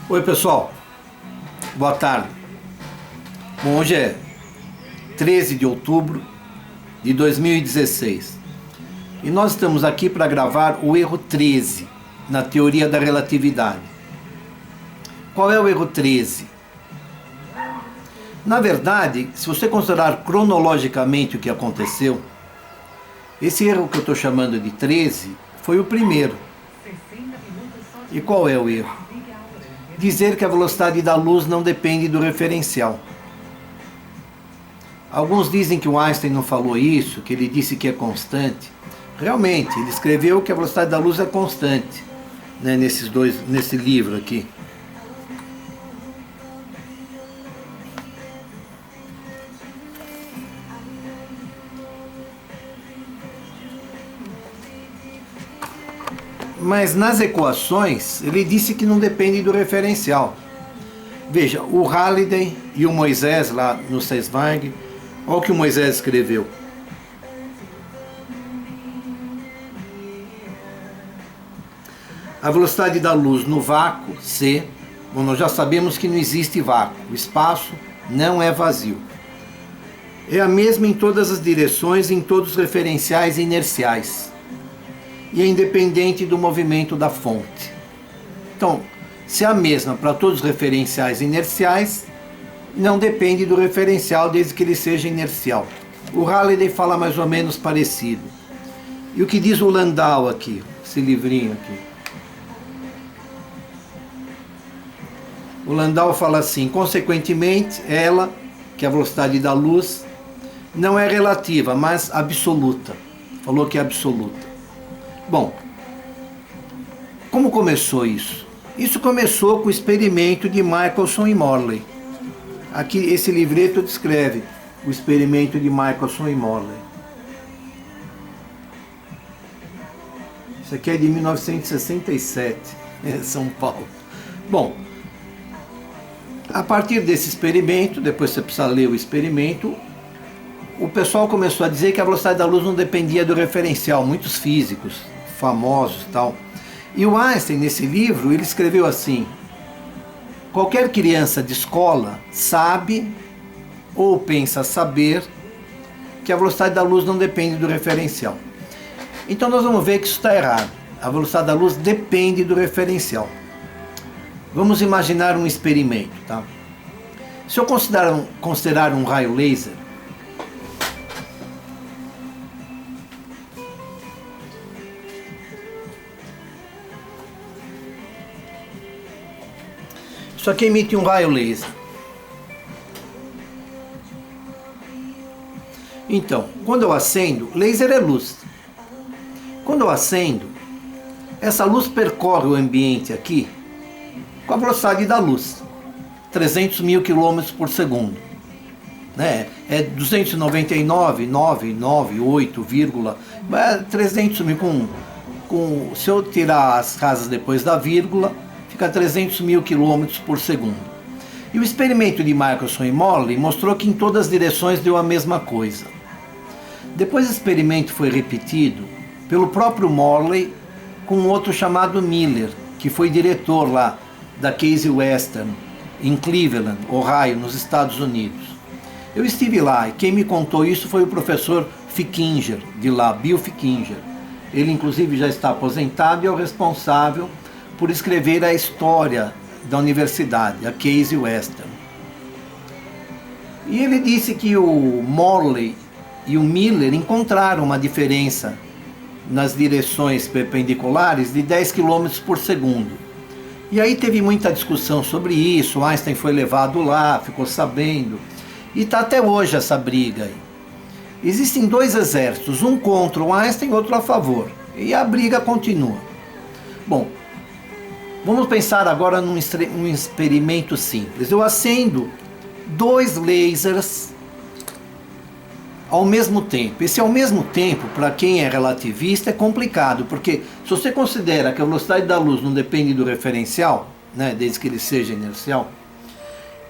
Oi pessoal, boa tarde. Bom, hoje é 13 de outubro de 2016 e nós estamos aqui para gravar o erro 13 na teoria da relatividade. Qual é o erro 13? Na verdade, se você considerar cronologicamente o que aconteceu, esse erro que eu estou chamando de 13 foi o primeiro. E qual é o erro? Dizer que a velocidade da luz não depende do referencial. Alguns dizem que o Einstein não falou isso, que ele disse que é constante. Realmente, ele escreveu que a velocidade da luz é constante, né, nesse livro aqui. Mas nas equações, ele disse que não depende do referencial. Veja, o Halliday e o Moisés lá no Sesvang, olha o que o Moisés escreveu. A velocidade da luz no vácuo, C, bom, nós já sabemos que não existe vácuo, o espaço não é vazio. É a mesma em todas as direções, em todos os referenciais inerciais. E é independente do movimento da fonte. Então, se é a mesma para todos os referenciais inerciais, não depende do referencial desde que ele seja inercial. O Halliday fala mais ou menos parecido. E o que diz o Landau aqui, esse livrinho aqui? O Landau fala assim: consequentemente, ela, que é a velocidade da luz, não é relativa, mas absoluta. Falou que é absoluta. Bom, como começou isso? Isso começou com o experimento de Michelson e Morley. Aqui esse livreto descreve o experimento de Michelson e Morley. Isso aqui é de 1967, São Paulo. Bom, a partir desse experimento, depois você precisa ler o experimento, o pessoal começou a dizer que a velocidade da luz não dependia do referencial, muitos físicos famosos e tal. E o Einstein, nesse livro, ele escreveu assim: qualquer criança de escola sabe ou pensa saber que a velocidade da luz não depende do referencial. Então nós vamos ver que isso está errado. A velocidade da luz depende do referencial. Vamos imaginar um experimento, tá? Se eu considerar um raio laser, isso aqui emite um raio laser. Então, quando eu acendo, laser é luz. Quando eu acendo, essa luz percorre o ambiente aqui com a velocidade da luz, 300 mil km por segundo. Né? É 299,998, 300 mil. Se eu tirar as casas depois da vírgula, fica 300 mil km por segundo. E o experimento de Michelson e Morley mostrou que em todas as direções deu a mesma coisa. Depois o experimento foi repetido pelo próprio Morley com outro chamado Miller, que foi diretor lá da Case Western, em Cleveland, Ohio, nos Estados Unidos. Eu estive lá e quem me contou isso foi o professor Fickinger, de lá, Bill Fickinger. Ele inclusive já está aposentado e é o responsável por escrever a história da universidade, a Case Western. E ele disse que o Morley e o Miller encontraram uma diferença nas direções perpendiculares de 10 km por segundo. E aí teve muita discussão sobre isso, o Einstein foi levado lá, ficou sabendo, e está até hoje essa briga aí. Existem dois exércitos, um contra o Einstein e outro a favor, e a briga continua. Bom, vamos pensar agora num experimento simples. Eu acendo dois lasers ao mesmo tempo. Esse ao mesmo tempo, para quem é relativista, é complicado, porque se você considera que a velocidade da luz não depende do referencial, né, desde que ele seja inercial,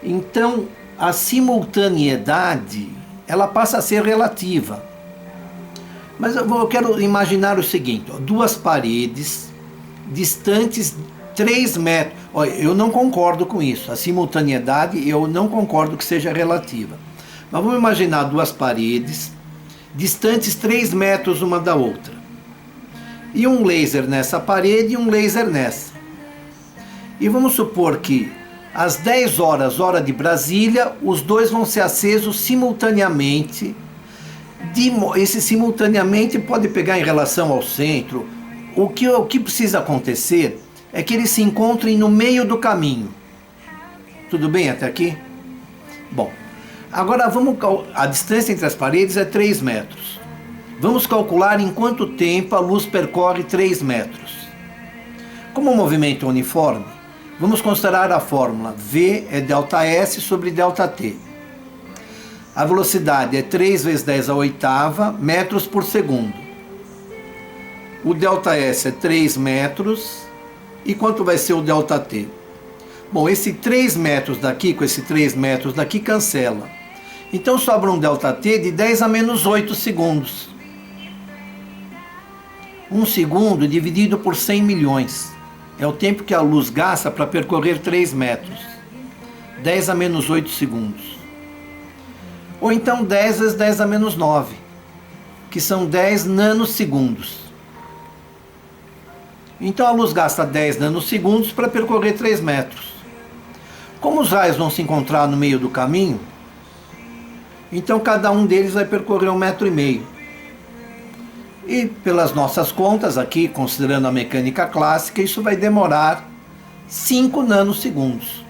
então a simultaneidade ela passa a ser relativa. Mas eu quero imaginar o seguinte: ó, duas paredes distantes 3 metros. Olha, eu não concordo com isso. A simultaneidade eu não concordo que seja relativa. Mas vamos imaginar duas paredes distantes 3 metros uma da outra. E um laser nessa parede e um laser nessa. E vamos supor que às 10 horas, hora de Brasília, os dois vão ser acesos simultaneamente. Esse simultaneamente pode pegar em relação ao centro. O que precisa acontecer é que eles se encontrem no meio do caminho. Tudo bem até aqui? Bom, agora a distância entre as paredes é 3 metros. Vamos calcular em quanto tempo a luz percorre 3 metros. Como o movimento é uniforme, vamos considerar a fórmula V é ΔS sobre ΔT. A velocidade é 3 vezes 10 à oitava metros por segundo. O ΔS é 3 metros. E quanto vai ser o ΔT? Bom, esse 3 metros daqui com esse 3 metros daqui cancela. Então sobra um ΔT de 10 a menos 8 segundos. 1 segundo dividido por 100 milhões. É o tempo que a luz gasta para percorrer 3 metros. 10 a menos 8 segundos. Ou então 10 vezes 10 a menos 9, que são 10 nanosegundos. Então a luz gasta 10 nanosegundos para percorrer 3 metros. Como os raios vão se encontrar no meio do caminho, então cada um deles vai percorrer 1,5 metro. E pelas nossas contas aqui, considerando a mecânica clássica, isso vai demorar 5 nanosegundos.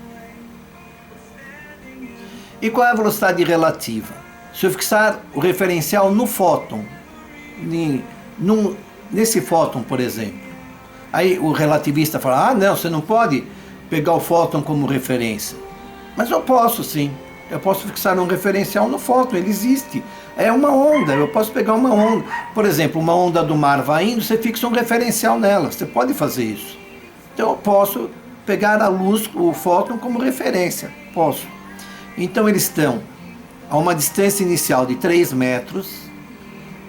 E qual é a velocidade relativa? Se eu fixar o referencial no fóton, nesse fóton, por exemplo, aí o relativista fala, ah, não, você não pode pegar o fóton como referência. Mas eu posso sim, eu posso fixar um referencial no fóton, ele existe. É uma onda, eu posso pegar uma onda. Por exemplo, uma onda do mar vai indo, você fixa um referencial nela, você pode fazer isso. Então eu posso pegar a luz, o fóton como referência, posso. Então eles estão a uma distância inicial de 3 metros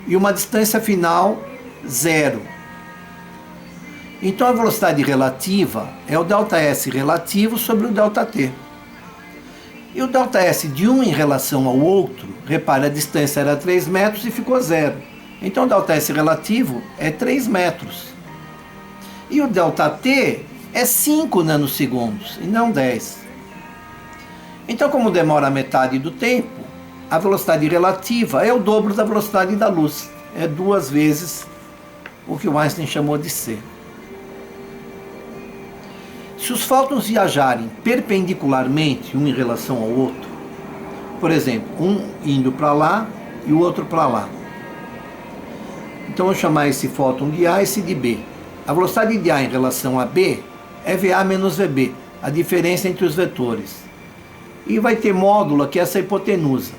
e uma distância final 0. Então a velocidade relativa é o ΔS relativo sobre o ΔT. E o ΔS de um em relação ao outro, repare, a distância era 3 metros e ficou 0. Então o ΔS relativo é 3 metros. E o ΔT é 5 nanosegundos e não 10. Então, como demora a metade do tempo, a velocidade relativa é o dobro da velocidade da luz. É 2 vezes o que o Einstein chamou de C. Se os fótons viajarem perpendicularmente um em relação ao outro, por exemplo, um indo para lá e o outro para lá, então eu vou chamar esse fóton de A e esse de B. A velocidade de A em relação a B é VA menos VB, a diferença entre os vetores. E vai ter módulo aqui, essa hipotenusa.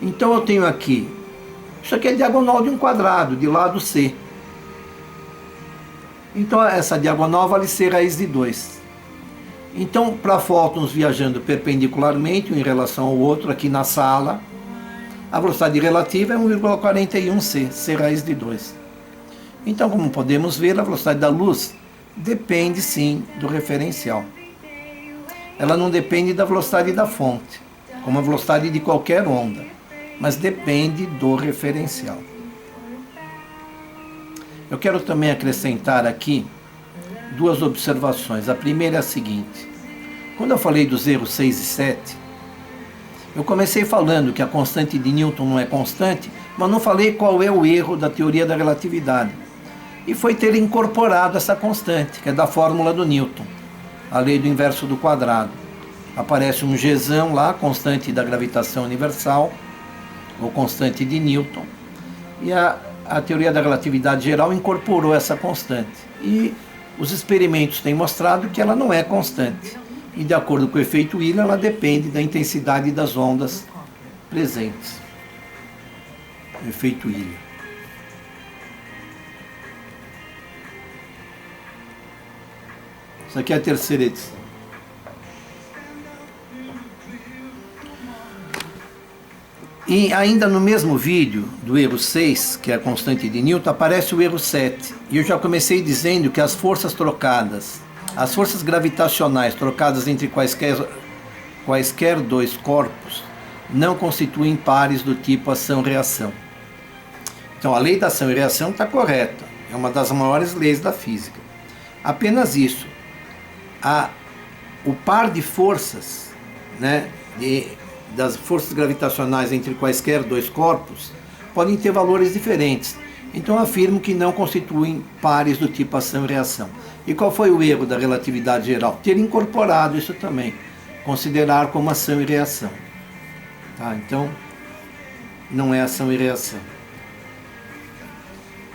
Então eu tenho aqui, isso aqui é a diagonal de um quadrado, de lado C. Então essa diagonal vale C raiz de 2. Então, para fótons viajando perpendicularmente, um em relação ao outro, aqui na sala, a velocidade relativa é 1,41 C, C raiz de 2. Então, como podemos ver, a velocidade da luz depende sim do referencial. Ela não depende da velocidade da fonte, como a velocidade de qualquer onda, mas depende do referencial. Eu quero também acrescentar aqui 2 observações. A primeira é a seguinte: quando eu falei dos erros 6 e 7, eu comecei falando que a constante de Newton não é constante, mas não falei qual é o erro da teoria da relatividade. E foi ter incorporado essa constante, que é da fórmula do Newton, a lei do inverso do quadrado. Aparece um Gzão lá, constante da gravitação universal, ou constante de Newton, e a teoria da relatividade geral incorporou essa constante. E os experimentos têm mostrado que ela não é constante. E de acordo com o efeito Wheeler, ela depende da intensidade das ondas presentes. O efeito Wheeler. Isso aqui é a terceira edição. E ainda no mesmo vídeo do erro 6, que é a constante de Newton, aparece o erro 7. E eu já comecei dizendo que as forças trocadas, as forças gravitacionais trocadas entre quaisquer dois corpos, não constituem pares do tipo ação-reação. Então a lei da ação e reação está correta, é uma das maiores leis da física. Apenas isso, o par de forças, né, das forças gravitacionais entre quaisquer dois corpos, podem ter valores diferentes. Então afirmo que não constituem pares do tipo ação e reação. E qual foi o erro da relatividade geral? Ter incorporado isso também, considerar como ação e reação. Tá? Então, não é ação e reação.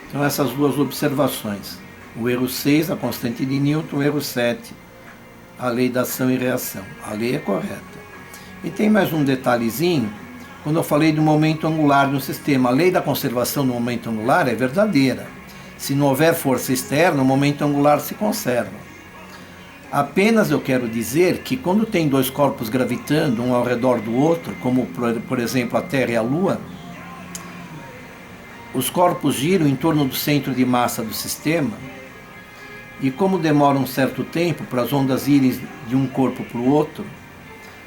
Então, essas duas observações. O erro 6, a constante de Newton, o erro 7, a lei da ação e reação. A lei é correta. E tem mais um detalhezinho, quando eu falei do momento angular no sistema. A lei da conservação do momento angular é verdadeira. Se não houver força externa, o momento angular se conserva. Apenas eu quero dizer que quando tem dois corpos gravitando um ao redor do outro, como por exemplo a Terra e a Lua, os corpos giram em torno do centro de massa do sistema, e como demora um certo tempo para as ondas irem de um corpo para o outro,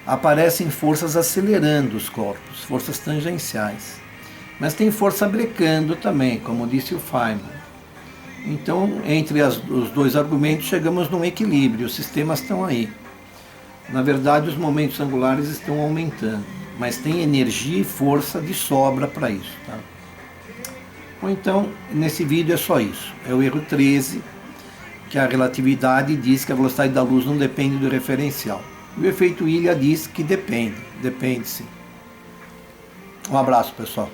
aparecem forças acelerando os corpos, forças tangenciais. Mas tem força brecando também, como disse o Feynman. Então, entre os dois argumentos, chegamos num equilíbrio, os sistemas estão aí. Na verdade, os momentos angulares estão aumentando, mas tem energia e força de sobra para isso. Tá? Ou então, nesse vídeo é só isso. É o erro 13, que a relatividade diz que a velocidade da luz não depende do referencial. E o efeito ilha diz que depende sim. Um abraço, pessoal.